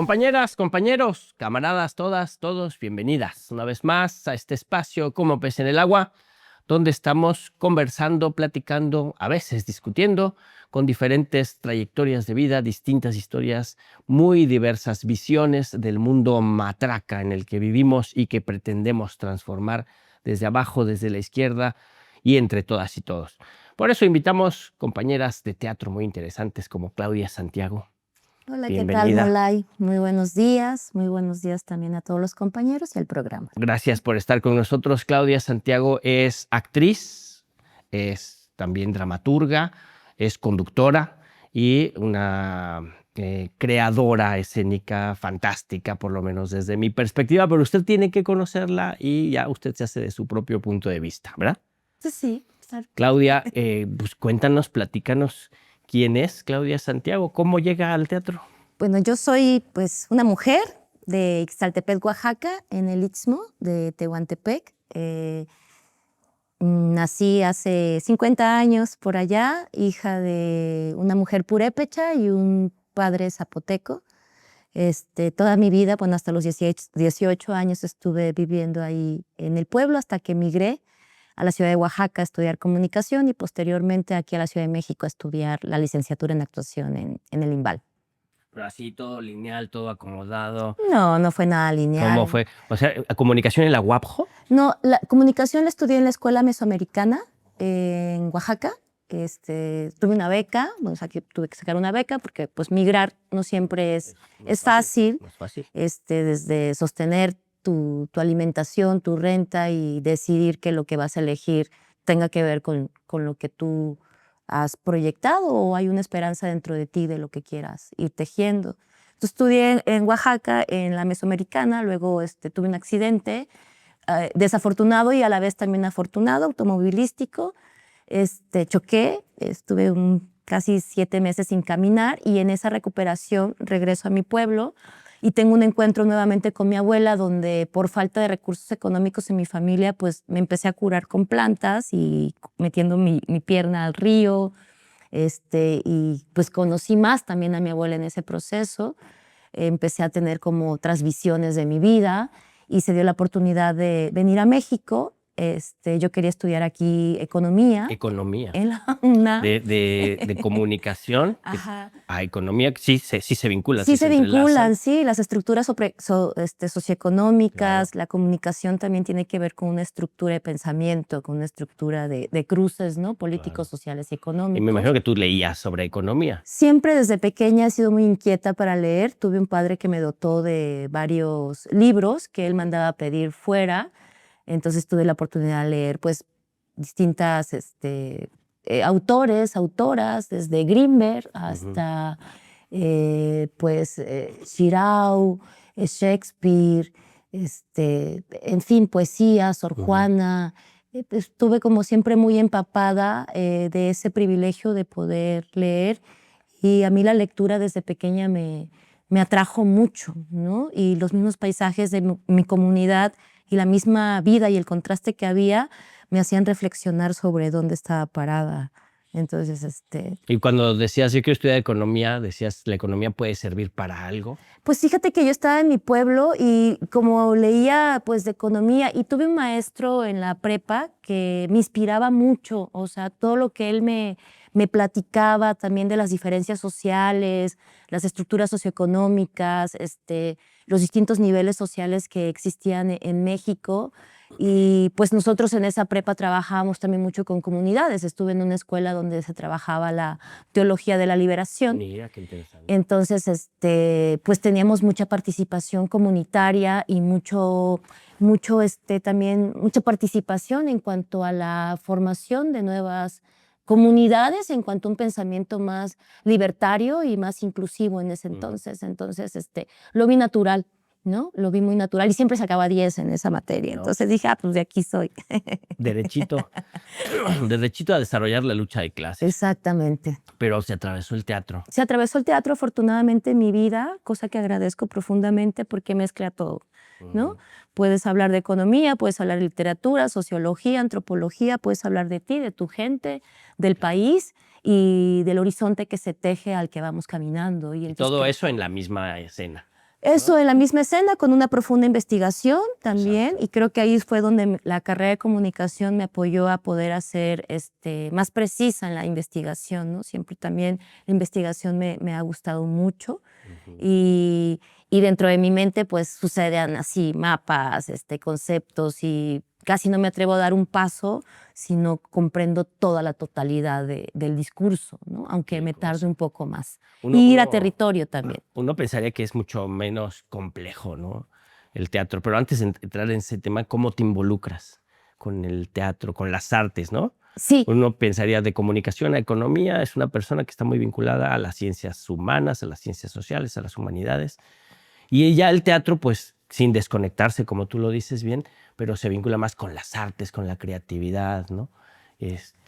Compañeras, compañeros, camaradas, todas, todos, bienvenidas una vez más a este espacio Como pez en el agua, donde estamos conversando, platicando, a veces discutiendo, con diferentes trayectorias de vida, distintas historias, muy diversas visiones del mundo matraca en el que vivimos y que pretendemos transformar desde abajo, desde la izquierda y entre todas y todos. Por eso invitamos compañeras de teatro muy interesantes como Claudia Santiago. Hola, ¿qué tal, Bienvenida. Molay? Muy buenos días también a todos los compañeros y al programa. Gracias por estar con nosotros. Claudia Santiago es actriz, es también dramaturga, es conductora y una creadora escénica fantástica, por lo menos desde mi perspectiva, pero usted tiene que conocerla y ya usted se hace de su propio punto de vista, ¿verdad? Sí, claro. Claudia, pues cuéntanos, platícanos quién es Claudia Santiago, cómo llega al teatro. Bueno, yo soy pues una mujer de Ixtaltepec, Oaxaca, en el Istmo de Tehuantepec. Nací hace 50 años por allá, hija de una mujer purépecha y un padre zapoteco. Toda mi vida, bueno, hasta los 18 años estuve viviendo ahí en el pueblo hasta que emigré a la ciudad de Oaxaca a estudiar comunicación y posteriormente aquí a la Ciudad de México a estudiar la licenciatura en actuación en el IMBAL. Pero así todo lineal, todo acomodado. No, no fue nada lineal. ¿Cómo fue? O sea, ¿comunicación en la UAPJO? No, la comunicación la estudié en la Escuela Mesoamericana en Oaxaca. Tuve una beca, bueno, tuve que sacar una beca porque pues migrar no siempre es fácil. No es fácil. Desde sostener tu alimentación, tu renta y decidir que lo que vas a elegir tenga que ver con lo que tú has proyectado o hay una esperanza dentro de ti de lo que quieras ir tejiendo. Entonces, estudié en Oaxaca, en la Mesoamericana, luego tuve un accidente desafortunado y a la vez también afortunado, automovilístico. Choqué, estuve casi 7 meses sin caminar y en esa recuperación regreso a mi pueblo y tengo un encuentro nuevamente con mi abuela donde por falta de recursos económicos en mi familia pues me empecé a curar con plantas y metiendo mi pierna al río y pues conocí más también a mi abuela en ese proceso. Empecé a tener como otras visiones de mi vida y se dio la oportunidad de venir a México. Yo quería estudiar aquí economía. Economía. En la UNAM. De comunicación Ajá. a economía, sí se vinculan. Sí se vinculan, entrelazan. sí, las estructuras socioeconómicas, Claro. la comunicación también tiene que ver con una estructura de pensamiento, con una estructura de cruces, ¿no? Políticos, Claro. sociales y Y económicos. me imagino que tú leías sobre economía. Siempre desde pequeña he sido muy inquieta para leer. Tuve un padre que me dotó de varios libros que él mandaba a pedir fuera. Entonces tuve la oportunidad de leer pues distintas autores, autoras, desde Grinberg hasta Shirau, Shakespeare, en fin, poesía, Sor Juana. Estuve como siempre muy empapada de ese privilegio de poder leer y a mí la lectura desde pequeña me atrajo mucho, ¿no? Y los mismos paisajes de mi comunidad y la misma vida y el contraste que había me hacían reflexionar sobre dónde estaba parada. Entonces, Y cuando decías, yo quiero estudiar economía, decías, ¿la economía puede servir para algo? Pues fíjate que yo estaba en mi pueblo y como leía pues de economía y tuve un maestro en la prepa que me inspiraba mucho, o sea, todo lo que él me platicaba también de las diferencias sociales, las estructuras socioeconómicas, los distintos niveles sociales que existían en México. Y pues nosotros en esa prepa trabajábamos también mucho con comunidades. Estuve en una escuela donde se trabajaba la teología de la liberación. Mira, qué interesante. Entonces, pues teníamos mucha participación comunitaria y también mucha participación en cuanto a la formación de nuevas comunidades, en cuanto a un pensamiento más libertario y más inclusivo en ese entonces. Entonces, lo vi natural, ¿no? Lo vi muy natural y siempre sacaba 10 en esa materia. No. Entonces dije, pues de aquí soy. Derechito a desarrollar la lucha de clases. Exactamente. Pero se atravesó el teatro. Se atravesó el teatro afortunadamente en mi vida, cosa que agradezco profundamente porque mezcla todo, ¿no? Puedes hablar de economía, puedes hablar de literatura, sociología, antropología, puedes hablar de ti, de tu gente, del país y del horizonte que se teje al que vamos caminando. Y todo eso en la misma escena. Eso en la misma escena, con una profunda investigación también, y creo que ahí fue donde la carrera de comunicación me apoyó a poder hacer más precisa en la investigación, ¿no? Siempre también la investigación me ha gustado mucho. Y, y dentro de mi mente pues suceden así mapas, conceptos, y casi no me atrevo a dar un paso si no comprendo toda la totalidad del discurso, ¿no? Aunque Sí, me pues. tarde un poco más. Uno, Y ir a uno, territorio también. uno pensaría que es mucho menos complejo, ¿no? El teatro. Pero antes de entrar en ese tema, ¿cómo te involucras con el teatro, con las artes, ¿no? Sí, Uno pensaría de comunicación a economía, es una persona que está muy vinculada a las ciencias humanas, a las ciencias sociales, a las humanidades. Y ya el teatro, pues, sin desconectarse, como tú lo dices bien, pero se vincula más con las artes, con la creatividad, ¿no?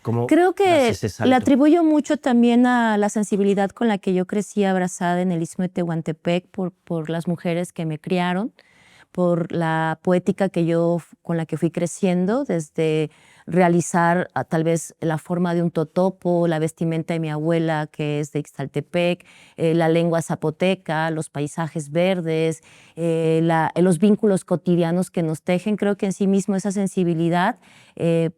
¿Cómo creo das que ese le salto? atribuyo mucho también a la sensibilidad con la que yo crecí abrazada en el Istmo de Tehuantepec por las mujeres que me criaron, por la poética con la que fui creciendo, desde realizar tal vez la forma de un totopo, la vestimenta de mi abuela, que es de Ixtaltepec, la lengua zapoteca, los paisajes verdes, los vínculos cotidianos que nos tejen. Creo que en sí mismo esa sensibilidad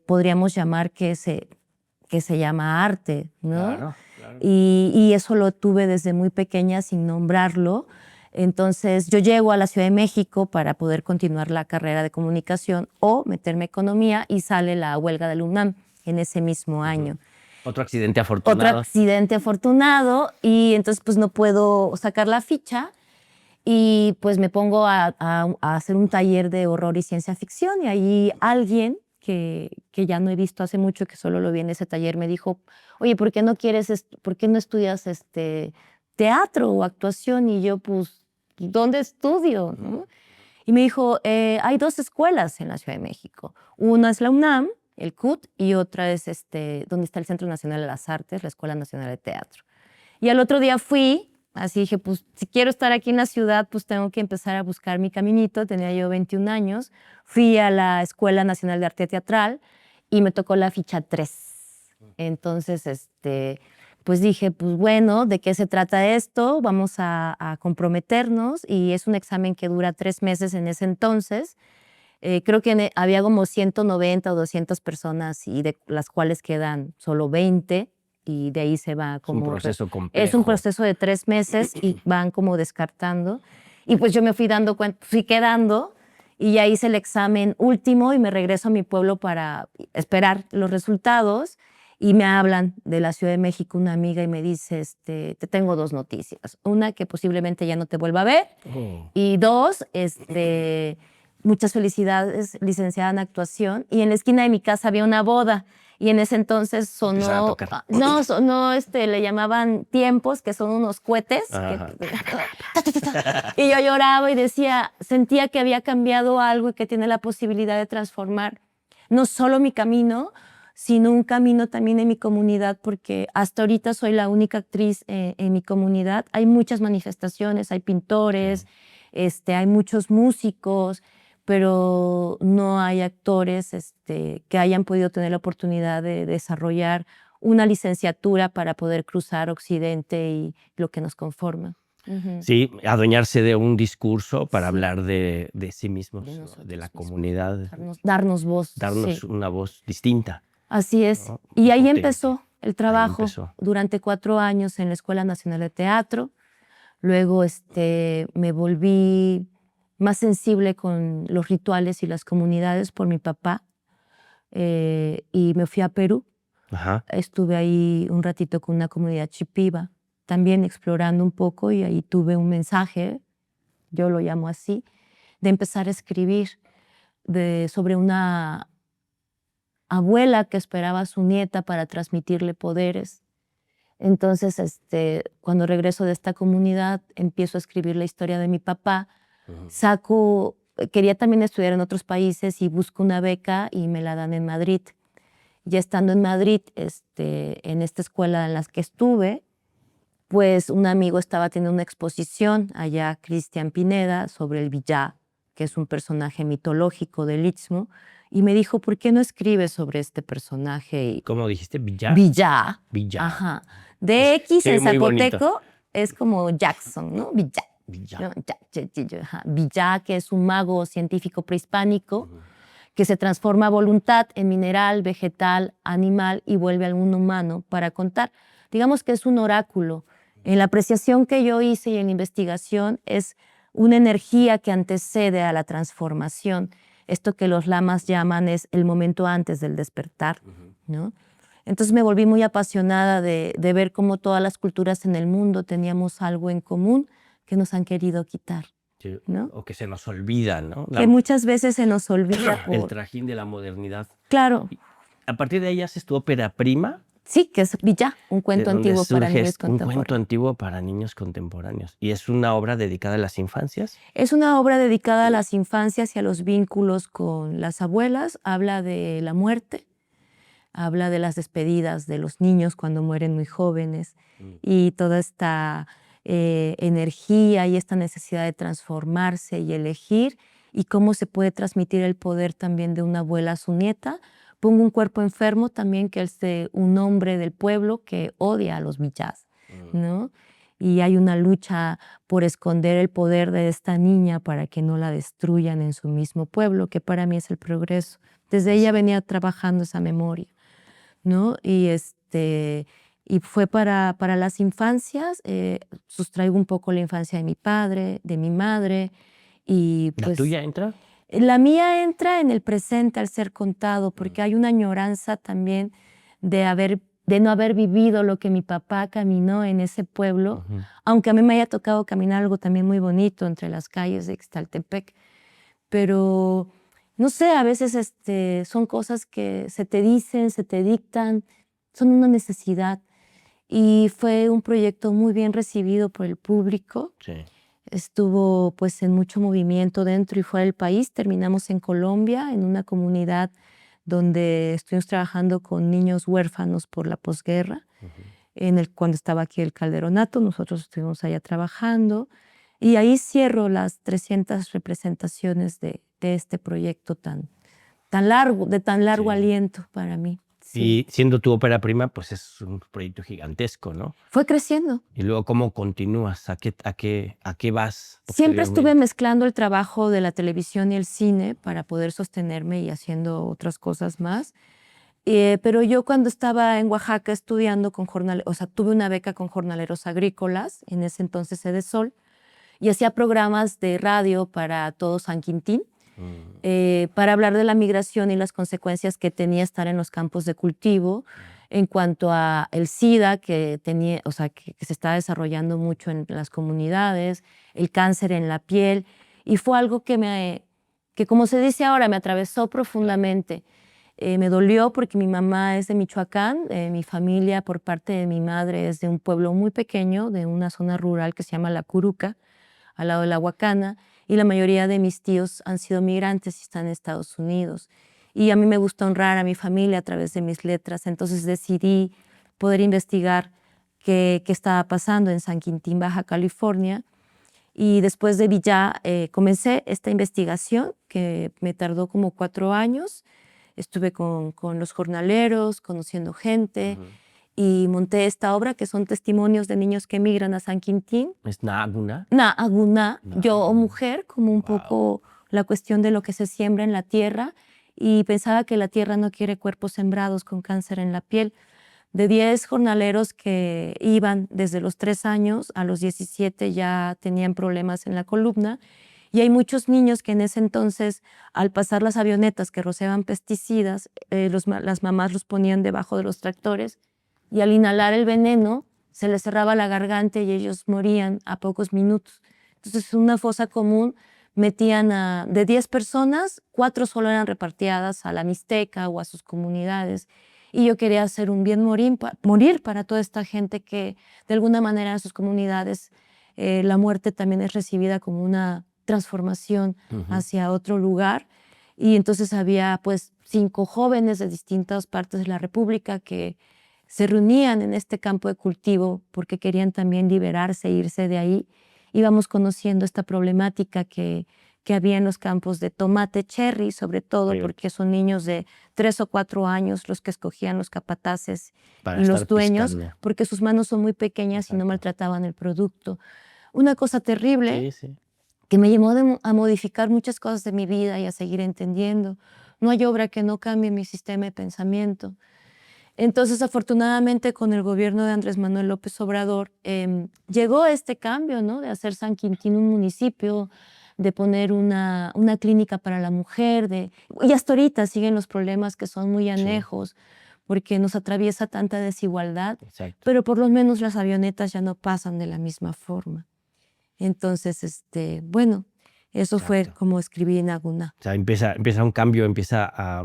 podríamos llamar que se llama arte, ¿no? Claro, claro. Y eso lo tuve desde muy pequeña sin nombrarlo. Entonces yo llego a la Ciudad de México para poder continuar la carrera de comunicación o meterme a economía, y sale la huelga del UNAM en ese mismo año. Otro accidente Otro afortunado. accidente afortunado, y entonces pues no puedo sacar la ficha, y pues me pongo a hacer un taller de horror y ciencia ficción, y ahí alguien que ya no he visto hace mucho, que solo lo vi en ese taller, me dijo, oye, ¿por qué no estudias teatro o actuación? Y yo, pues, ¿dónde estudio? ¿No? Y me dijo, hay 2 escuelas en la Ciudad de México. Una es la UNAM, el CUT, y otra es donde está el Centro Nacional de las Artes, la Escuela Nacional de Teatro. Y al otro día fui, así dije, pues si quiero estar aquí en la ciudad, pues tengo que empezar a buscar mi caminito. Tenía yo 21 años, fui a la Escuela Nacional de Arte Teatral y me tocó la ficha 3. Entonces, pues dije, pues bueno, ¿de qué se trata esto? Vamos a comprometernos, y es un examen que dura 3 meses en ese entonces. Creo que había como 190 o 200 personas, y de las cuales quedan solo 20, y de ahí se va Es un como... proceso Es un complejo. proceso de 3 meses y van como descartando. Y pues yo me fui dando cuenta, fui quedando, y ya hice el examen último y me regreso a mi pueblo para esperar los resultados. Y me hablan de la Ciudad de México una amiga y me dice, te tengo 2 noticias. Una, que posiblemente ya no te vuelva a ver. Oh. Y 2, muchas felicidades, licenciada en actuación. Y en la esquina de mi casa había una boda. Y en ese entonces Empezaron a sonó, tocar. no, sonó, le llamaban tiempos, que son unos cohetes. Ajá. Y yo lloraba y decía, sentía que había cambiado algo y que tiene la posibilidad de transformar no solo mi camino, sino un camino también en mi comunidad, porque hasta ahorita soy la única actriz en mi comunidad. Hay muchas manifestaciones, hay pintores, hay muchos músicos, pero no hay actores que hayan podido tener la oportunidad de desarrollar una licenciatura para poder cruzar Occidente y lo que nos conforma. Ujú. Sí, adueñarse de un discurso para Sí. hablar de sí mismos, De ¿no? nosotros De la mismos. comunidad, Darnos voz. darnos Sí. una voz distinta, Así es. ¿no? Y ahí Potente. empezó el Ahí trabajo empezó. durante 4 años en la Escuela Nacional de Teatro. Luego me volví más sensible con los rituales y las comunidades por mi papá, y me fui a Perú. Ajá. Estuve ahí un ratito con una comunidad chipiba, también explorando un poco, y ahí tuve un mensaje, yo lo llamo así, de empezar a escribir sobre una abuela que esperaba a su nieta para transmitirle poderes. Entonces, cuando regreso de esta comunidad, empiezo a escribir la historia de mi papá. Quería también estudiar en otros países y busco una beca y me la dan en Madrid. Ya estando en Madrid, en esta escuela en la que estuve, pues un amigo estaba teniendo una exposición allá, Cristian Pineda, sobre el Villá, que es un personaje mitológico del Istmo, y me dijo, ¿por qué no escribes sobre este personaje? ¿Cómo dijiste? ¿Villá? Villá. Villá. Ajá. De X Se ve en muy bonito. zapoteco es como Jackson, ¿no? Villá. Villa. ¿no? Villá, que es un mago científico prehispánico que se transforma a voluntad en mineral, vegetal, animal y vuelve a un humano para contar. Digamos que es un oráculo. En la apreciación que yo hice y en la investigación es una energía que antecede a la transformación. Esto que los lamas llaman es el momento antes del despertar, ¿no? Entonces me volví muy apasionada de ver cómo todas las culturas en el mundo teníamos algo en común que nos han querido quitar, Sí, ¿no? o que se nos olvida, ¿no? Que muchas veces se nos olvida El por... trajín de la modernidad. Claro, A partir de ahí haces tu ópera prima, sí, que es Villá, un de cuento donde antiguo para surge niños un cuento contemporáneos. antiguo para niños contemporáneos. Y es una obra dedicada a las infancias. Es una obra dedicada a las infancias y a los vínculos con las abuelas. Habla de la muerte, habla de las despedidas de los niños cuando mueren muy jóvenes y toda esta energía y esta necesidad de transformarse y elegir y cómo se puede transmitir el poder también de una abuela a su nieta. Pongo un cuerpo enfermo también que es de un hombre del pueblo que odia a los villás, ¿no? Y hay una lucha por esconder el poder de esta niña para que no la destruyan en su mismo pueblo, que para mí es el progreso. Desde ella venía trabajando esa memoria, ¿no? Y fue para las infancias, sustraigo un poco la infancia de mi padre, de mi madre, y ¿La pues tuya entra? la mía entra en el presente al ser contado, porque hay una añoranza también de no haber vivido lo que mi papá caminó en ese pueblo, aunque a mí me haya tocado caminar algo también muy bonito entre las calles de Ixtaltepec, pero no sé, a veces son cosas que se te dicen, se te dictan, son una necesidad. Y fue un proyecto muy bien recibido por el público. Sí. Estuvo pues en mucho movimiento dentro y fuera del país. Terminamos en Colombia, en una comunidad donde estuvimos trabajando con niños huérfanos por la posguerra. Cuando estaba aquí el Calderonato, nosotros estuvimos allá trabajando. Y ahí cierro las 300 representaciones de este proyecto tan largo, de tan largo Sí. aliento para mí. Sí. Y siendo tu ópera prima, pues es un proyecto gigantesco, ¿no? Fue creciendo. Y luego, ¿cómo continúas? ¿A qué vas Siempre estuve posteriormente? mezclando el trabajo de la televisión y el cine para poder sostenerme y haciendo otras cosas más. Pero yo cuando estaba en Oaxaca estudiando con jornaleros, o sea, tuve una beca con jornaleros agrícolas, en ese entonces Edesol, y hacía programas de radio para todo San Quintín, para hablar de la migración y las consecuencias que tenía estar en los campos de cultivo en cuanto a el SIDA que tenía, o sea, que se está desarrollando mucho en las comunidades, el cáncer en la piel, y fue algo que como se dice ahora, me atravesó profundamente. Me dolió porque mi mamá es de Michoacán, mi familia por parte de mi madre es de un pueblo muy pequeño, de una zona rural que se llama La Curuca, al lado de la Huacana, y la mayoría de mis tíos han sido migrantes y están en Estados Unidos. Y a mí me gusta honrar a mi familia a través de mis letras, entonces decidí poder investigar qué estaba pasando en San Quintín, Baja California. Y después de Villá comencé esta investigación que me tardó como 4 años. Estuve con los jornaleros, conociendo gente, y monté esta obra que son testimonios de niños que emigran a San Quintín. ¿Es Naaguna? Naaguna, yo Naaguna. mujer, como un poco la cuestión de lo que se siembra en la tierra, y pensaba que la tierra no quiere cuerpos sembrados con cáncer en la piel. De 10 jornaleros que iban desde los 3 años a los 17 ya tenían problemas en la columna, y hay muchos niños que en ese entonces, al pasar las avionetas que rociaban pesticidas, las mamás los ponían debajo de los tractores y al inhalar el veneno se les cerraba la garganta y ellos morían a pocos minutos. Entonces, en una fosa común metían de 10 personas, 4 solo eran repartidas a la Mixteca o a sus comunidades. Y yo quería hacer un bien morir para toda esta gente que de alguna manera en sus comunidades la muerte también es recibida como una transformación hacia otro lugar. Y entonces había pues 5 jóvenes de distintas partes de la República que se reunían en este campo de cultivo porque querían también liberarse e irse de ahí. Íbamos conociendo esta problemática que había en los campos de tomate cherry, sobre todo porque son niños de 3 o 4 años los que escogían los capataces Para y los estar dueños, piscando. porque sus manos son muy pequeñas y no Exacto. maltrataban el producto. una cosa terrible Sí, sí. que me llevó a modificar muchas cosas de mi vida y a seguir entendiendo. No hay obra que no cambie mi sistema de pensamiento. Entonces, afortunadamente, con el gobierno de Andrés Manuel López Obrador, llegó este cambio, ¿no? De hacer San Quintín un municipio, de poner una clínica para la mujer, y hasta ahorita siguen los problemas que son muy Sí, anejos, porque nos atraviesa tanta desigualdad, exacto, pero por lo menos las avionetas ya no pasan de la misma forma. Entonces, bueno, eso fue exacto. como escribí en Aguna. O sea, empieza un cambio, empieza a,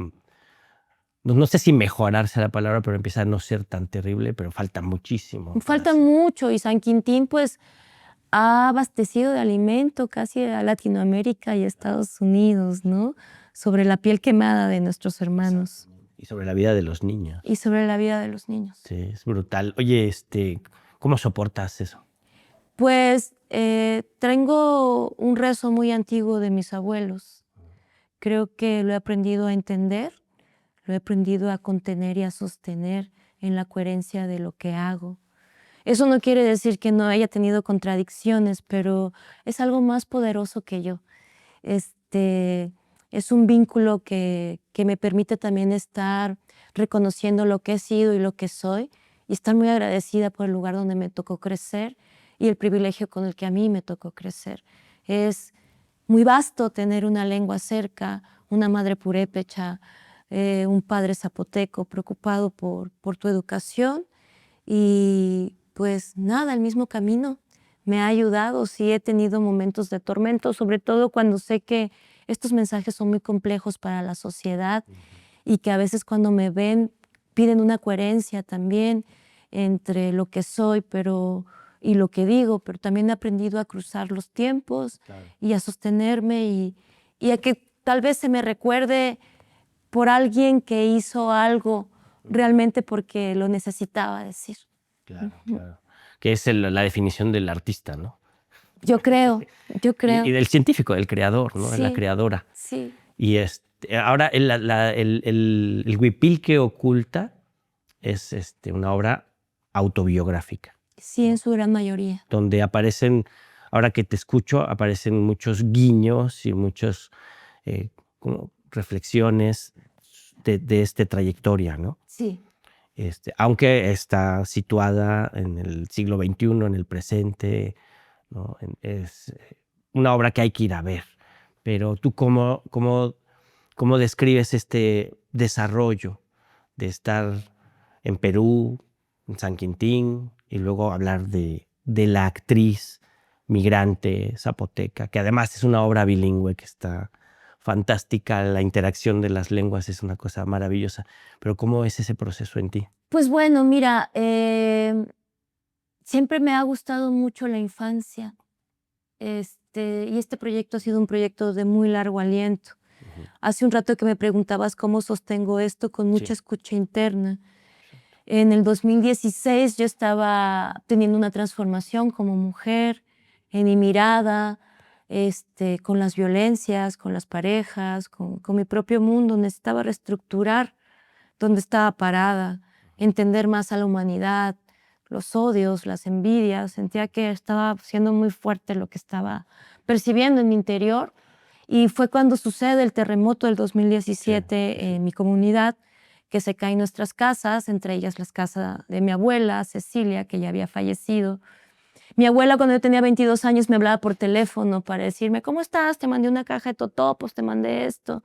no sé si mejorarse la palabra, pero empieza a no ser tan terrible, pero falta muchísimo para Falta ser. mucho y San Quintín, pues, ha abastecido de alimento casi a Latinoamérica y a Estados Unidos, ¿no? Sobre la piel quemada de nuestros hermanos Exactamente. Y sobre la vida de los niños. y sobre la vida de los niños. Sí, es brutal. Oye, ¿cómo soportas eso? Pues tengo un rezo muy antiguo de mis abuelos. Creo que lo he aprendido a entender, lo he aprendido a contener y a sostener en la coherencia de lo que hago. Eso no quiere decir que no haya tenido contradicciones, pero es algo más poderoso que yo. Este, es un vínculo que me permite también estar reconociendo lo que he sido y lo que soy y estar muy agradecida por el lugar donde me tocó crecer y el privilegio con el que a mí me tocó crecer. Es muy vasto tener una lengua cerca, una madre purépecha, un padre zapoteco preocupado por tu educación y pues nada, el mismo camino me ha ayudado. Sí he tenido momentos de tormento, sobre todo cuando sé que estos mensajes son muy complejos para la sociedad y que a veces cuando me ven piden una coherencia también entre lo que soy y lo que digo, pero también he aprendido a cruzar los tiempos Claro. y a sostenerme y a que tal vez se me recuerde por alguien que hizo algo realmente porque lo necesitaba decir. Claro, claro. Que es la definición del artista, ¿no? Yo creo, yo Y creo. del científico, del creador, ¿no? De la Sí, creadora. sí, Y ahora el Huipil que oculta es una obra autobiográfica, sí, en su gran mayoría. donde aparecen, ahora que te escucho, aparecen muchos guiños y muchas como reflexiones de esta trayectoria, ¿no? Sí, Aunque está situada en el siglo XXI, en el presente, ¿no? Es una obra que hay que ir a ver. Pero tú, ¿cómo describes este desarrollo de estar en Perú, en San Quintín, y luego hablar de la actriz migrante zapoteca, que además es una obra bilingüe que está fantástica, la interacción de las lenguas es una cosa maravillosa, pero ¿cómo es ese proceso en ti? pues bueno, mira, siempre me ha gustado mucho la infancia, y este proyecto ha sido un proyecto de muy largo aliento. Ujú. Hace un rato que me preguntabas cómo sostengo esto con mucha Sí, escucha interna. exacto. En el 2016 yo estaba teniendo una transformación como mujer en mi mirada, con las violencias, con las parejas, con mi propio mundo. Necesitaba reestructurar dónde estaba parada, entender más a la humanidad, los odios, las envidias. Sentía que estaba siendo muy fuerte lo que estaba percibiendo en mi interior. Y fue cuando sucede el terremoto del Sí, 2017 sí, sí. en mi comunidad, que se caen nuestras casas, entre ellas las casas de mi abuela, Cecilia, que ya había fallecido. Mi abuela, cuando yo tenía 22 años, me hablaba por teléfono para decirme, ¿cómo estás? Te mandé una caja de totopos, te mandé esto.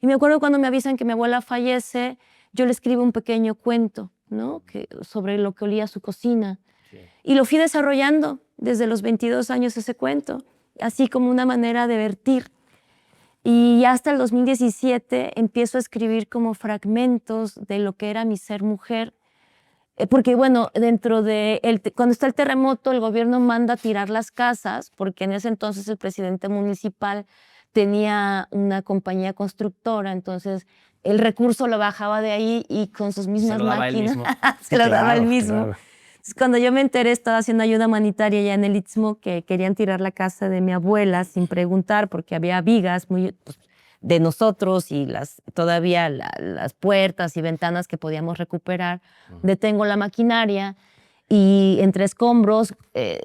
Y me acuerdo cuando me avisan que mi abuela fallece, yo le escribo un pequeño cuento, ¿no? Sobre lo que olía su cocina. Sí. Y lo fui desarrollando desde los 22 años ese cuento, así como una manera de vertir. Y ya hasta el 2017 empiezo a escribir como fragmentos de lo que era mi ser mujer, porque bueno, cuando está el terremoto, el gobierno manda a tirar las casas, porque en ese entonces el presidente municipal tenía una compañía constructora, entonces el recurso lo bajaba de ahí y con sus Y se mismas lo daba él máquinas mismo. se lo daba él Claro, mismo. claro. Entonces, cuando yo me enteré, estaba haciendo ayuda humanitaria ya en el Istmo, que querían tirar la casa de mi abuela sin preguntar, porque había vigas muy, pues, de nosotros y todavía las puertas y ventanas que podíamos recuperar. Detengo la maquinaria Y entre escombros,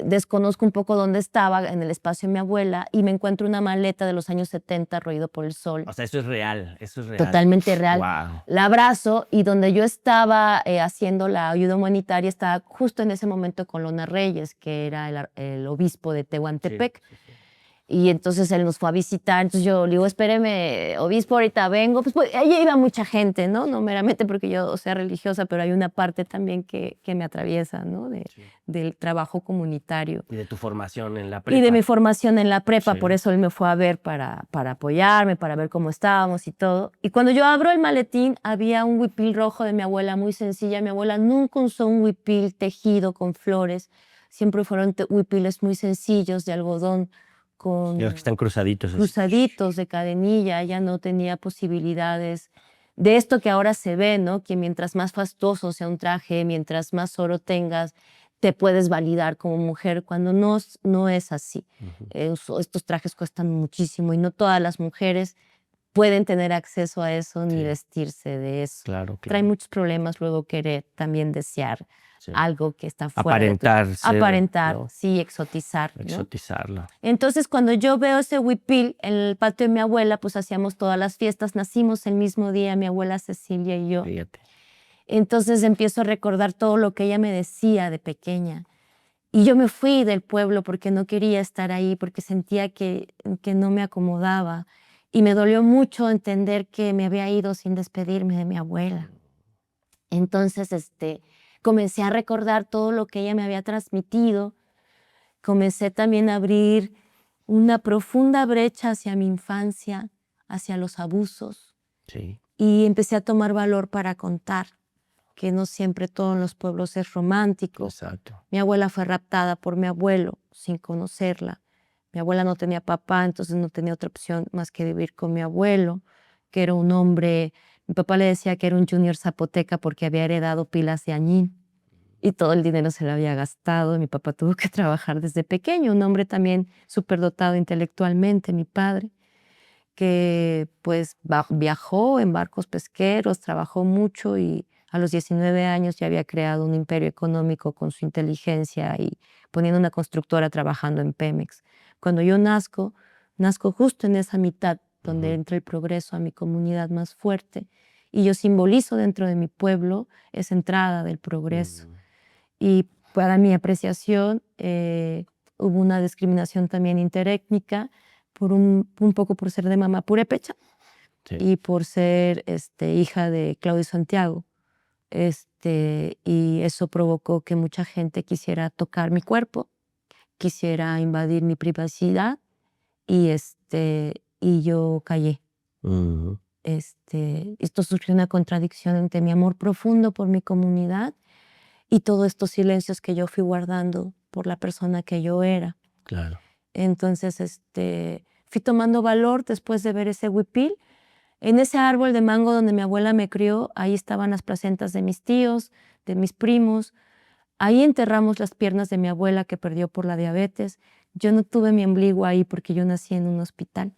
desconozco un poco dónde estaba, en el espacio de mi abuela, y me encuentro una maleta de los años 70 roído por el sol. O sea, eso es real, eso es real. Totalmente real. Wow. La abrazo y donde yo estaba haciendo la ayuda humanitaria estaba justo en ese momento con Lona Reyes, que era el obispo de Tehuantepec. Sí, sí, sí. Y entonces él nos fue a visitar. Entonces yo le digo, espéreme, obispo, ahorita vengo. Pues ahí iba mucha gente, ¿no? No meramente porque yo sea religiosa, pero hay una parte también que me atraviesa, ¿no? Sí. Del trabajo comunitario. Y de tu formación en la prepa. Y de mi formación en la prepa, Sí. por eso él me fue a ver para apoyarme, para ver cómo estábamos y todo. Y cuando yo abro el maletín, había un huipil rojo de mi abuela, muy sencilla. Mi abuela nunca usó un huipil tejido con flores. Siempre fueron huipiles muy sencillos, de algodón, con Los que están cruzaditos. cruzaditos de cadenilla. Ella no tenía posibilidades de esto que ahora se ve, ¿no? Que mientras más fastuoso sea un traje, mientras más oro tengas, te puedes validar como mujer, cuando no es así. Estos trajes cuestan muchísimo y no todas las mujeres pueden tener acceso a eso ni vestirse de eso. Claro, claro. Trae muchos problemas luego querer también desear algo que está fuera aparentar, de tu... Aparentar, ¿no? Sí, exotizar. Exotizarlo. ¿No? Entonces, cuando yo veo ese huipil en el patio de mi abuela, pues hacíamos todas las fiestas, nacimos el mismo día, mi abuela Cecilia y yo. Fíjate. Entonces empiezo a recordar todo lo que ella me decía de pequeña. Y yo me fui del pueblo porque no quería estar ahí, porque sentía que no me acomodaba. Y me dolió mucho entender que me había ido sin despedirme de mi abuela. Entonces, comencé a recordar todo lo que ella me había transmitido. Comencé también a abrir una profunda brecha hacia mi infancia, hacia los abusos. Sí. Y empecé a tomar valor para contar que no siempre todo en los pueblos es romántico. Exacto. Mi abuela fue raptada por mi abuelo sin conocerla. Mi abuela no tenía papá, entonces no tenía otra opción más que vivir con mi abuelo, que era un hombre. Mi papá le decía que era un junior zapoteca porque había heredado pilas de añín y todo el dinero se lo había gastado. Mi papá tuvo que trabajar desde pequeño, un hombre también superdotado intelectualmente, mi padre, que pues viajó en barcos pesqueros, trabajó mucho y a los 19 años ya había creado un imperio económico con su inteligencia y poniendo una constructora trabajando en Pemex. Cuando yo nazco justo en esa mitad donde entra el progreso a mi comunidad más fuerte y yo simbolizo dentro de mi pueblo esa entrada del progreso. Y para mi apreciación hubo una discriminación también interétnica, por un poco por ser de mamá purépecha y por ser hija de Claudio Santiago. Y eso provocó que mucha gente quisiera tocar mi cuerpo, quisiera invadir mi privacidad y yo callé. Esto surgió una contradicción entre mi amor profundo por mi comunidad y todos estos silencios que yo fui guardando por la persona que yo era. Claro. Entonces, fui tomando valor después de ver ese huipil. En ese árbol de mango donde mi abuela me crió, ahí estaban las placentas de mis tíos, de mis primos. Ahí enterramos las piernas de mi abuela que perdió por la diabetes. Yo no tuve mi ombligo ahí porque yo nací en un hospital.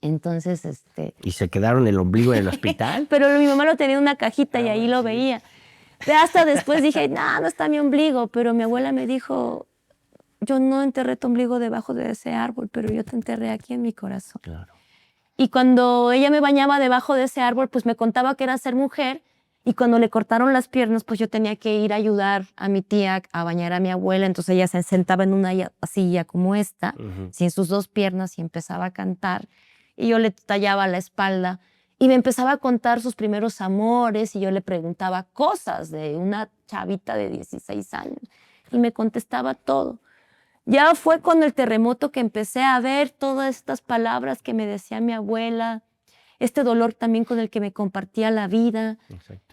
Entonces, ¿Y se quedaron el ombligo en el hospital? Pero mi mamá lo tenía en una cajita y ahí lo veía. Hasta después dije, no está mi ombligo, pero mi abuela me dijo, yo no enterré tu ombligo debajo de ese árbol, pero yo te enterré aquí en mi corazón. Claro. Y cuando ella me bañaba debajo de ese árbol, pues me contaba que era ser mujer, y cuando le cortaron las piernas, pues yo tenía que ir a ayudar a mi tía a bañar a mi abuela, entonces ella se sentaba en una silla como esta, sin sus dos piernas, y empezaba a cantar, y yo le tallaba la espalda, y me empezaba a contar sus primeros amores, y yo le preguntaba cosas de una chavita de 16 años, y me contestaba todo. Ya fue con el terremoto que empecé a ver todas estas palabras que me decía mi abuela, este dolor también con el que me compartía la vida,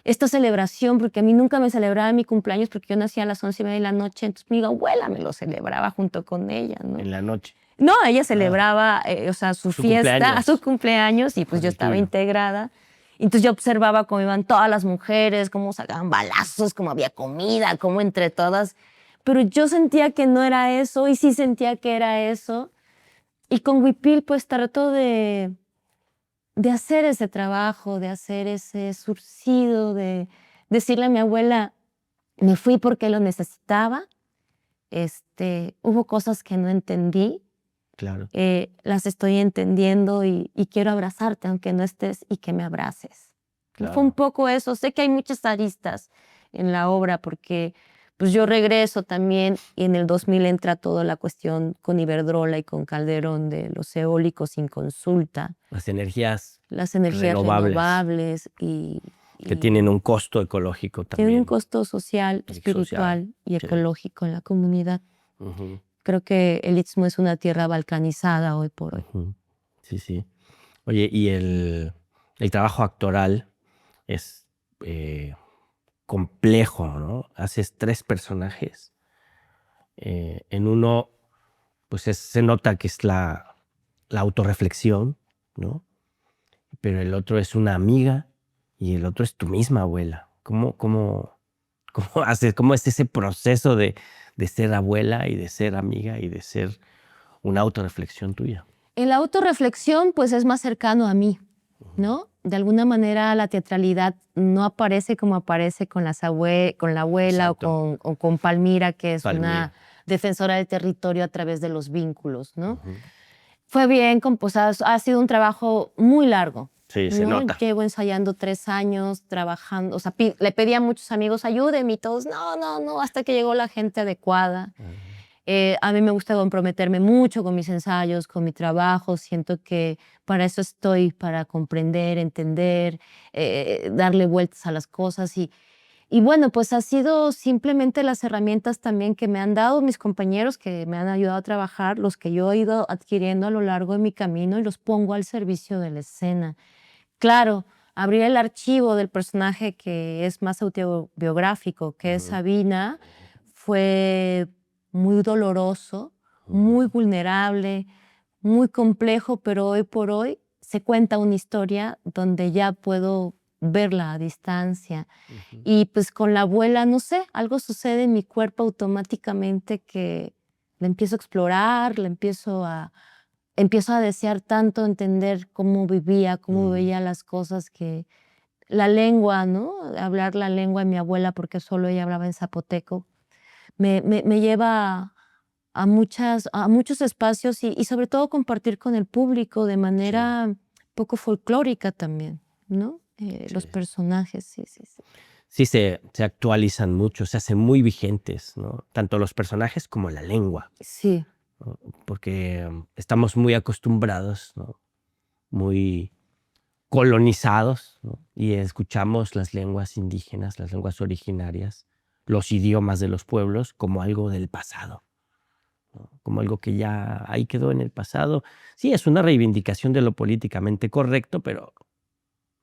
esta celebración, porque a mí nunca me celebraba mi cumpleaños porque yo nacía a las 11:30 de la noche, entonces mi abuela me lo celebraba junto con ella, ¿no? En la noche. No, ella celebraba, su fiesta, cumpleaños. a sus cumpleaños, y pues yo estaba integrada. Entonces yo observaba cómo iban todas las mujeres, cómo sacaban balazos, cómo había comida, cómo entre todas. Pero yo sentía que no era eso, y sí sentía que era eso. Y con huipil pues trato de hacer ese trabajo, de hacer ese surcido, de decirle a mi abuela, Me fui porque lo necesitaba. Hubo cosas que no entendí. Claro. Las estoy entendiendo y quiero abrazarte aunque no estés y que me abraces. Claro. Fue un poco eso. Sé que hay muchas aristas en la obra porque pues yo regreso también y en el 2000 entra toda la cuestión con Iberdrola y con Calderón de los eólicos sin consulta. Las energías renovables que tienen un costo ecológico también. Tienen un costo social, Y espiritual social, y ecológico en la comunidad. Uh-huh. Creo que el Istmo es una tierra balcanizada hoy por hoy. Uh-huh. Sí, sí. Oye, y el trabajo actoral es complejo, ¿no? Haces 3 personajes. En uno, pues se nota que es la autorreflexión, ¿no? Pero el otro es una amiga y el otro es tu misma abuela. ¿Cómo haces? ¿Cómo es ese proceso de ser abuela y de ser amiga y de ser una autorreflexión tuya? En la autorreflexión, pues es más cercano a mí, ¿no? De alguna manera la teatralidad no aparece como aparece con la abuela o con Palmira, que es una defensora del territorio a través de los vínculos, ¿no? Uh-huh. Fue bien, pues ha sido un trabajo muy largo. Sí, ¿no? se nota. Llevo ensayando 3 años, trabajando, o sea, le pedí a muchos amigos, ayúdenme, y todos, no, hasta que llegó la gente adecuada. A mí me gusta comprometerme mucho con mis ensayos, con mi trabajo. Siento que para eso estoy, para comprender, entender, darle vueltas a las cosas. Y bueno, pues ha sido simplemente las herramientas también que me han dado mis compañeros, que me han ayudado a trabajar, los que yo he ido adquiriendo a lo largo de mi camino y los pongo al servicio de la escena. Claro, abrir el archivo del personaje que es más autobiográfico, que es Sabina, fue muy doloroso, muy vulnerable, muy complejo, pero hoy por hoy se cuenta una historia donde ya puedo verla a distancia. Y pues con la abuela, no sé, algo sucede en mi cuerpo automáticamente que la empiezo a explorar, empiezo a desear tanto entender cómo vivía, cómo veía las cosas, que la lengua, ¿no? Hablar la lengua de mi abuela, porque solo ella hablaba en zapoteco, me lleva a muchos espacios y sobre todo compartir con el público de manera poco folclórica también, ¿no? Los personajes, sí. Sí, se actualizan mucho, se hacen muy vigentes, ¿no? Tanto los personajes como la lengua. Sí. ¿No? Porque estamos muy acostumbrados, ¿no? Muy colonizados, ¿no? Y escuchamos las lenguas indígenas, las lenguas originarias, los idiomas de los pueblos como algo del pasado, ¿no? Como algo que ya ahí quedó en el pasado. Sí, es una reivindicación de lo políticamente correcto, pero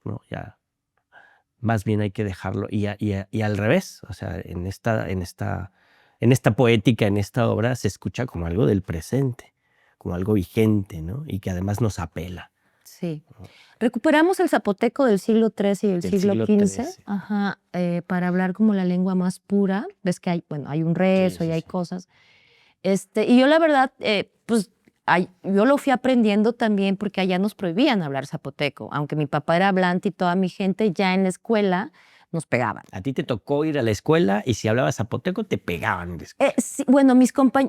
no, ya más bien hay que dejarlo. Y al revés, o sea, en esta poética, en esta obra, se escucha como algo del presente, como algo vigente, ¿no? Y que además nos apela. Sí. Recuperamos el zapoteco del siglo XIII y el siglo XV para hablar como la lengua más pura. Ves que hay un rezo y hay cosas. Y yo la verdad, pues yo lo fui aprendiendo también porque allá nos prohibían hablar zapoteco. Aunque mi papá era hablante y toda mi gente ya en la escuela nos pegaban. A ti te tocó ir a la escuela y si hablabas zapoteco te pegaban en la escuela. Sí, bueno,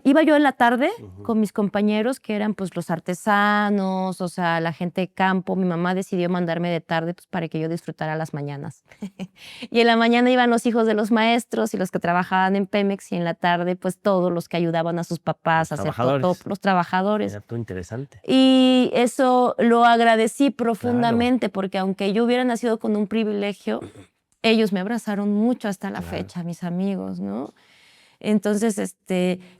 iba yo en la tarde con mis compañeros que eran pues los artesanos, o sea, la gente de campo. Mi mamá decidió mandarme de tarde pues para que yo disfrutara las mañanas. Y en la mañana iban los hijos de los maestros y los que trabajaban en Pemex, y en la tarde pues todos los que ayudaban a sus papás a hacer todo, los trabajadores. Era todo interesante. Y eso lo agradecí profundamente, porque aunque yo hubiera nacido con un privilegio, ellos me abrazaron mucho hasta la fecha, mis amigos, ¿no? Entonces,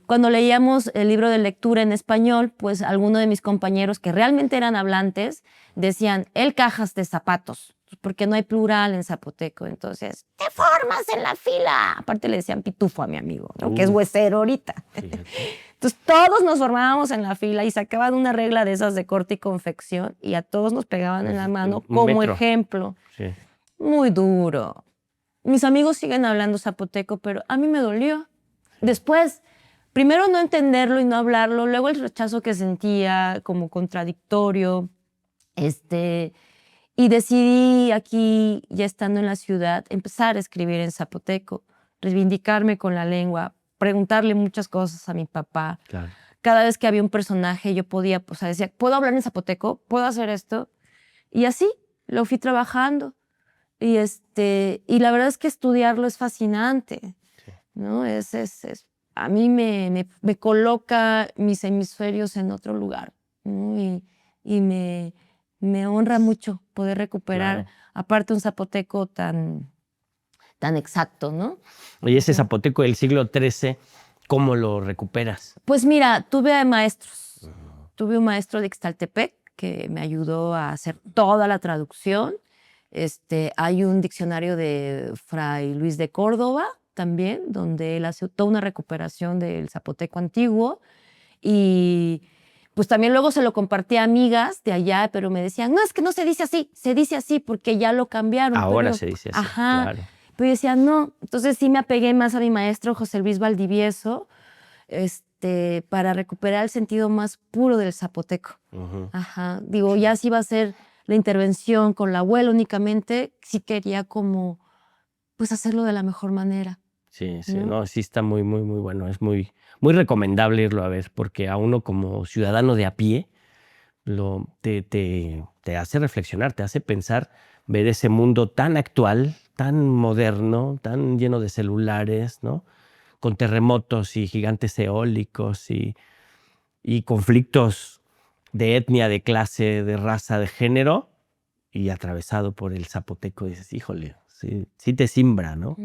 cuando leíamos el libro de lectura en español, pues algunos de mis compañeros que realmente eran hablantes decían, el cajas de zapatos, porque no hay plural en zapoteco. Entonces, te formas en la fila. Aparte le decían pitufo a mi amigo, ¿no? Que es huesero ahorita. Entonces, todos nos formábamos en la fila y sacaban una regla de esas de corte y confección y a todos nos pegaban en la mano como ejemplo. Sí. Muy duro. Mis amigos siguen hablando zapoteco, pero a mí me dolió. Después, primero no entenderlo y no hablarlo, luego el rechazo que sentía como contradictorio, y decidí aquí, ya estando en la ciudad, empezar a escribir en zapoteco. reivindicarme con la lengua, preguntarle muchas cosas a mi papá. Claro. Cada vez que había un personaje yo podía, o sea, decía, ¿puedo hablar en zapoteco? ¿Puedo hacer esto? Y así lo fui trabajando. Y la verdad es que estudiarlo es fascinante, Sí. ¿no? A mí me coloca mis hemisferios en otro lugar, ¿no? Y me honra mucho poder recuperar, Claro. aparte un zapoteco tan exacto, ¿no? Oye, ese Sí. zapoteco del siglo XIII, ¿cómo lo recuperas? Pues mira, tuve maestros. Tuve un maestro de Ixtaltepec que me ayudó a hacer toda la traducción. Hay un diccionario de Fray Luis de Córdoba también, donde él hace toda una recuperación del zapoteco antiguo. Y pues también luego se lo compartí a amigas de allá, pero me decían, no, es que no se dice así, se dice así porque ya lo cambiaron. Ahora Pero, se dice así, ajá, claro. pero yo decía, no. Entonces sí me apegué más a mi maestro José Luis Valdivieso, para recuperar el sentido más puro del zapoteco. Ajá. Digo, ya si iba a ser la intervención con la abuela únicamente, sí quería como, pues hacerlo de la mejor manera. Sí, ¿no? no, sí está muy, muy, muy bueno. Es muy, muy recomendable irlo a ver, porque a uno como ciudadano de a pie te hace reflexionar, te hace pensar, ver ese mundo tan actual, tan moderno, tan lleno de celulares, ¿no? Con terremotos y gigantes eólicos y conflictos de etnia, de clase, de raza, de género, y atravesado por el zapoteco, dices, híjole, sí te simbra, ¿no?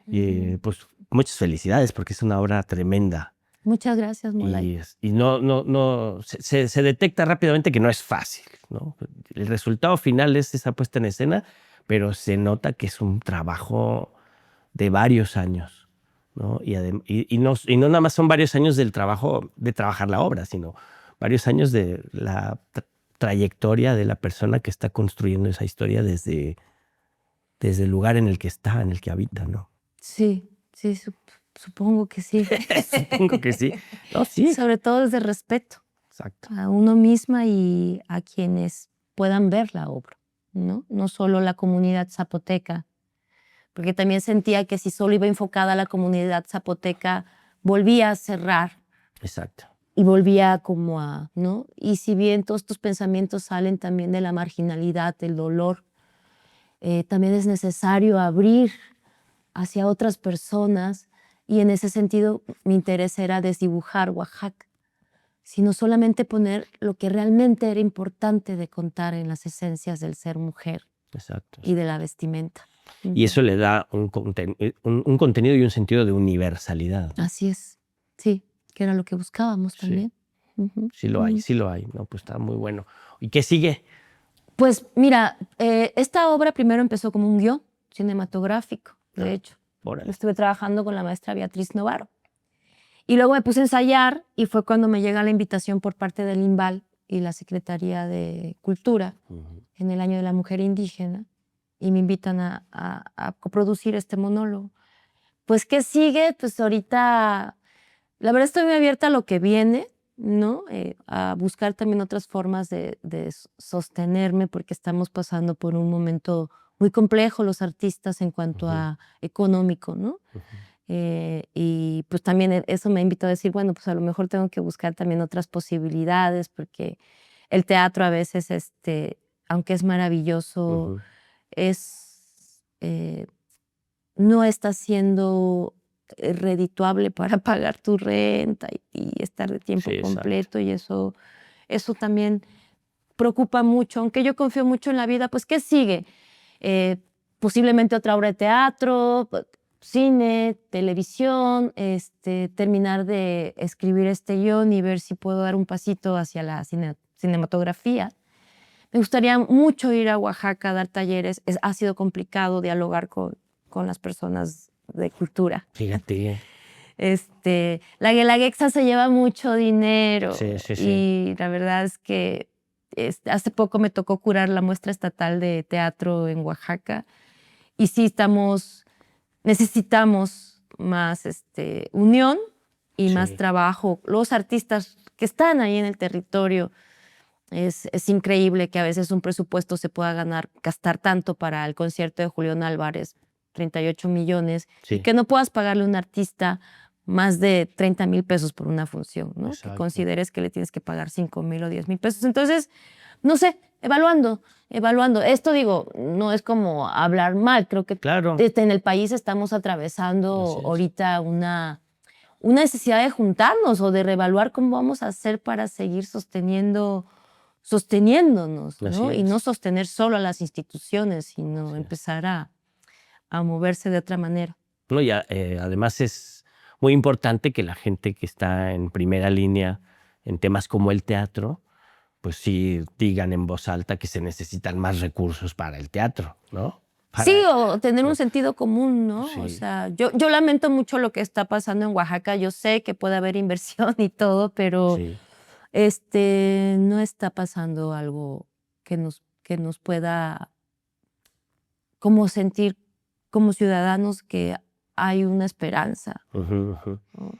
Y pues muchas felicidades, porque es una obra tremenda. Muchas gracias, Molay. Y no se detecta rápidamente que no es fácil, ¿no? El resultado final es esa puesta en escena, pero se nota que es un trabajo de varios años, ¿no? Y no nada más son varios años del trabajo, de trabajar la obra, sino varios años de la trayectoria de la persona que está construyendo esa historia desde el lugar en el que está, en el que habita, ¿no? Sí, sí, supongo que sí. Supongo que sí. No, sí. Sobre todo desde el respeto Exacto. a uno misma y a quienes puedan ver la obra, ¿no? No solo la comunidad zapoteca, porque también sentía que si solo iba enfocada a la comunidad zapoteca, volvía a cerrar Exacto. y volvía como a, ¿no? Y si bien todos estos pensamientos salen también de la marginalidad, del dolor, también es necesario abrir hacia otras personas y en ese sentido mi interés era desdibujar Oaxaca, sino solamente poner lo que realmente era importante de contar en las esencias del ser mujer Exacto. y de la vestimenta. Y eso le da un contenido y un sentido de universalidad, ¿no? Así es, sí, que era lo que buscábamos también. Sí lo hay, sí lo hay. No, pues está muy bueno. ¿Y qué sigue? Pues mira, esta obra primero empezó como un guión cinematográfico, de hecho. Órale. Estuve trabajando con la maestra Beatriz Novaro. Y luego me puse a ensayar y fue cuando me llega la invitación por parte del INVAL y la Secretaría de Cultura en el Año de la Mujer Indígena y me invitan a coproducir este monólogo. Pues, ¿qué sigue? Pues ahorita, la verdad estoy muy abierta a lo que viene, ¿no? A buscar también otras formas de sostenerme porque estamos pasando por un momento muy complejo los artistas en cuanto a económico, ¿no? Y pues también eso me ha invitado a decir, bueno, pues a lo mejor tengo que buscar también otras posibilidades porque el teatro a veces, aunque es maravilloso, no está siendo redituable para pagar tu renta y estar de tiempo Sí, exacto. completo y eso también preocupa mucho, aunque yo confío mucho en la vida, pues ¿qué sigue? Posiblemente otra obra de teatro, cine, televisión, terminar de escribir este guión y ver si puedo dar un pasito hacia la cinematografía. Me gustaría mucho ir a Oaxaca a dar talleres. Ha sido complicado dialogar con las personas de cultura. Fíjate. La Guelaguetza se lleva mucho dinero Sí. y la verdad es que hace poco me tocó curar la muestra estatal de teatro en Oaxaca y sí necesitamos más unión y más trabajo. Los artistas que están ahí en el territorio, es increíble que a veces un presupuesto se pueda gastar tanto para el concierto de Julián Álvarez 38 millones, y Sí, que no puedas pagarle a un artista más de 30,000 pesos por una función, ¿no? Que exacto. consideres que le tienes que pagar 5,000 o 10,000 pesos. Entonces, no sé, evaluando. Esto, digo, no es como hablar mal. Creo que Claro, en el país estamos atravesando así es. ahorita una necesidad de juntarnos o de reevaluar cómo vamos a hacer para seguir sosteniéndonos, Así ¿no? Y no es. sostener solo a las instituciones, sino Así es. empezar a moverse de otra manera. ¿No? Y además es muy importante que la gente que está en primera línea en temas como el teatro, pues sí digan en voz alta que se necesitan más recursos para el teatro, ¿no? Sí, Para, o tener un sentido común, ¿no? O sí, sea, yo lamento mucho lo que está pasando en Oaxaca. Yo sé que puede haber inversión y todo, pero sí, no está pasando algo que nos pueda como sentir como ciudadanos que hay una esperanza, ujú, ujú. ¿no?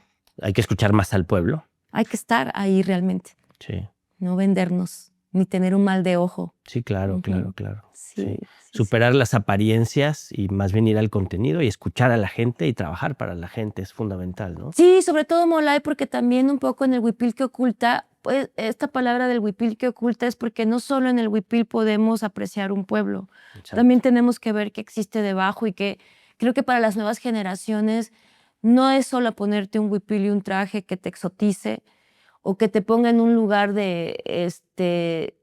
Hay que escuchar más al pueblo. Hay que estar ahí realmente, Sí, no vendernos, ni tener un mal de ojo. sí, claro, claro, Ujú. claro. Sí, Sí. sí, sí. Superar las apariencias y más bien ir al contenido y escuchar a la gente y trabajar para la gente es fundamental, ¿no? Sí, sobre todo Molay, porque también un poco en el huipil que oculta, pues esta palabra del huipil que oculta es porque no solo en el huipil podemos apreciar un pueblo, también Exacto. tenemos que ver qué existe debajo, y que creo que para las nuevas generaciones no es solo ponerte un huipil y un traje que te exotice o que te ponga en un lugar de, eh,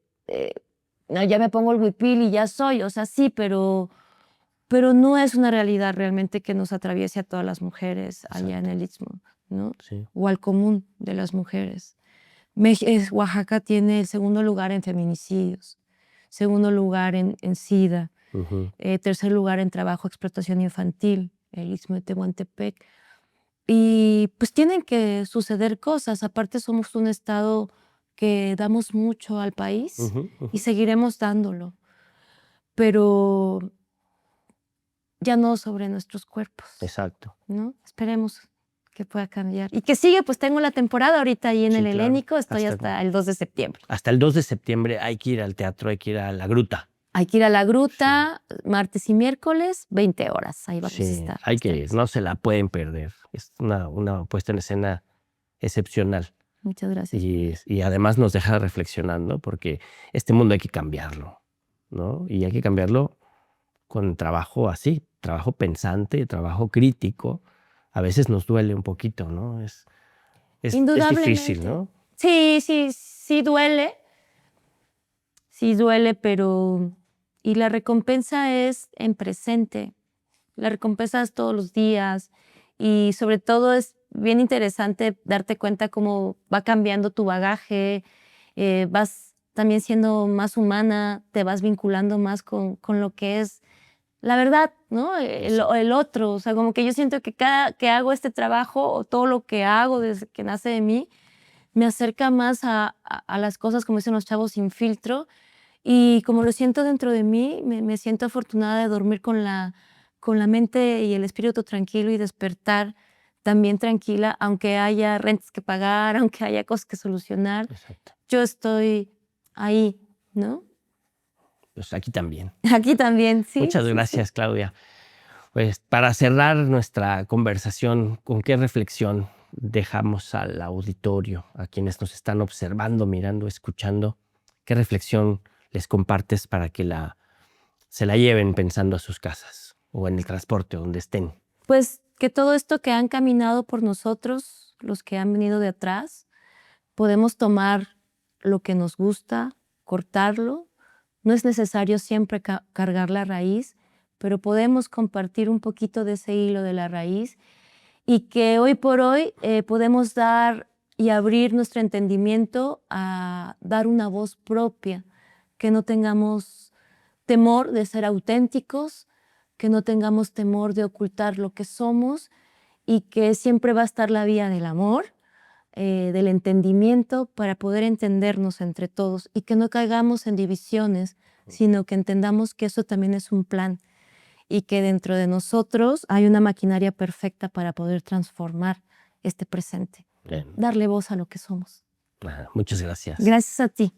no, ya me pongo el huipil y ya soy, o sea, sí, pero no es una realidad realmente que nos atraviese a todas las mujeres allá en Exacto. el Istmo, ¿no? Sí. O al común de las mujeres. Oaxaca tiene el segundo lugar en feminicidios, segundo lugar en SIDA, Ujú. tercer lugar en trabajo, explotación infantil, el Istmo de Tehuantepec. Y pues tienen que suceder cosas. Aparte, somos un estado que damos mucho al país Ujú, y ujú. seguiremos dándolo, pero ya no sobre nuestros cuerpos, Exacto. ¿no? Esperemos que pueda cambiar. Y que sigue, pues tengo la temporada ahorita ahí en el Sí, claro. Helénico, estoy hasta el 2 de septiembre. Hasta el 2 de septiembre hay que ir al teatro, hay que ir a la gruta. Hay que ir a la Sí, gruta, martes y miércoles, 20 horas, ahí vamos a sí, estar. hay que ir, no se la pueden perder. Es una puesta en escena excepcional Muchas gracias. y además nos deja reflexionando porque este mundo hay que cambiarlo, ¿no? Y hay que cambiarlo con trabajo así, trabajo pensante, trabajo crítico. A veces nos duele un poquito, ¿no? Es difícil, Indudablemente. ¿no? Sí, sí, sí duele, pero y la recompensa es en presente. La recompensa es todos los días, y sobre todo es bien interesante darte cuenta cómo va cambiando tu bagaje, vas también siendo más humana, te vas vinculando más con lo que es la verdad, ¿no? Sí, El otro, o sea, como que yo siento que cada que hago este trabajo o todo lo que hago desde que nace de mí, me acerca más a las cosas, como dicen los chavos, sin filtro, y como lo siento dentro de mí, me siento afortunada de dormir con la mente y el espíritu tranquilo y despertar también tranquila, aunque haya rentas que pagar, aunque haya cosas que solucionar, exacto. yo estoy ahí, ¿no? Pues aquí también. Aquí también, sí, Muchas sí, sí. gracias, Claudia. Pues para cerrar nuestra conversación, ¿con qué reflexión dejamos al auditorio, a quienes nos están observando, mirando, escuchando? ¿Qué reflexión les compartes para que se la lleven pensando a sus casas o en el transporte, donde estén? Pues que todo esto que han caminado por nosotros, los que han venido de atrás, podemos tomar lo que nos gusta, cortarlo. No es necesario siempre cargar la raíz, pero podemos compartir un poquito de ese hilo de la raíz, y que hoy por hoy podemos dar y abrir nuestro entendimiento a dar una voz propia, que no tengamos temor de ser auténticos, que no tengamos temor de ocultar lo que somos, y que siempre va a estar la vía del amor, del entendimiento, para poder entendernos entre todos y que no caigamos en divisiones, sino que entendamos que eso también es un plan y que dentro de nosotros hay una maquinaria perfecta para poder transformar este presente, Bien, darle voz a lo que somos. muchas gracias. Gracias a ti.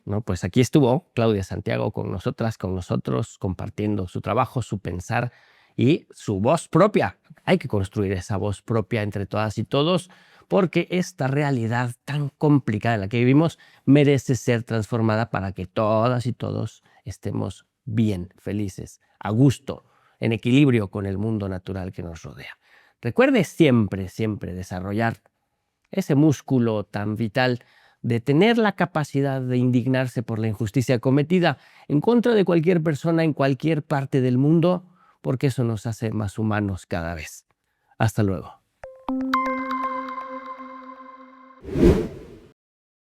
No, pues aquí estuvo Claudia Santiago con nosotras, con nosotros, compartiendo su trabajo, su pensar y su voz propia. Hay que construir esa voz propia entre todas y todos, porque esta realidad tan complicada en la que vivimos merece ser transformada para que todas y todos estemos bien, felices, a gusto, en equilibrio con el mundo natural que nos rodea. Recuerde siempre, siempre desarrollar ese músculo tan vital de tener la capacidad de indignarse por la injusticia cometida en contra de cualquier persona en cualquier parte del mundo, porque eso nos hace más humanos cada vez. Hasta luego.